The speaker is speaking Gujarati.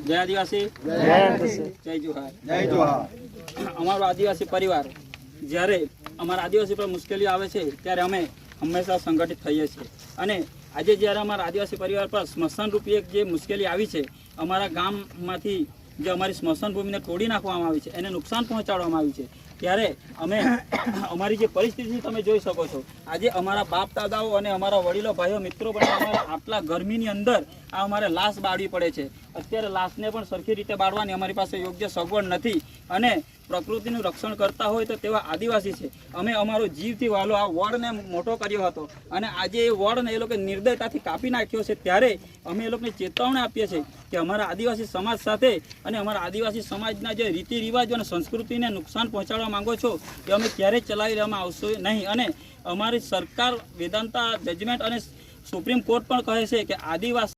જય આદિવાસી, જય જોહાર, જય જોહાર। અમારો આદિવાસી પરિવાર જ્યારે અમારા આદિવાસી પર મુશ્કેલીઓ આવે છે ત્યારે અમે હંમેશા સંગઠિત થઈએ છીએ અને આજે જ્યારે અમારા આદિવાસી પરિવાર પર સ્મશાન રૂપી એક જે મુશ્કેલી આવી છે, અમારા ગામમાંથી જે અમારી સ્મશાન ભૂમિને તોડી નાખવામાં આવી છે, એને નુકસાન પહોંચાડવામાં આવ્યું છે, ત્યારે અમે અમારી જે પરિસ્થિતિ તમે જોઈ શકો છો। આજે અમારા બાપ દાદાઓ અને અમારા વડીલો ભાઈઓ મિત્રો પણ અમારા આટલા ગરમીની અંદર આ અમારે લાશ બાળવી પડે છે। અત્યારે લાશને પણ સરખી રીતે બાળવાની અમારી પાસે યોગ્ય સગવડ નથી અને પ્રકૃતિનું રક્ષણ કરતા હોય તો તેવા આદિવાસી છે। અમે અમારો જીવથી વાલો આ વડને મોટો કર્યો હતો અને આજે એ વડને એ લોકો નિર્દયતાથી કાપી નાખ્યો છે, ત્યારે અમે એ લોકોને ચેતવણી આપીએ છીએ કે અમારા આદિવાસી સમાજ સાથે અને અમારા આદિવાસી સમાજના જે રીતિ રિવાજો અને સંસ્કૃતિને નુકસાન પહોંચાડવા માંગો છો એ અમે ક્યારેય ચલાવી લેવામાં આવશે નહીં અને અમારી સરકાર વેદાંતા જજમેન્ટ અને સુપ્રીમ કોર્ટ પણ કહે છે કે આદિવાસી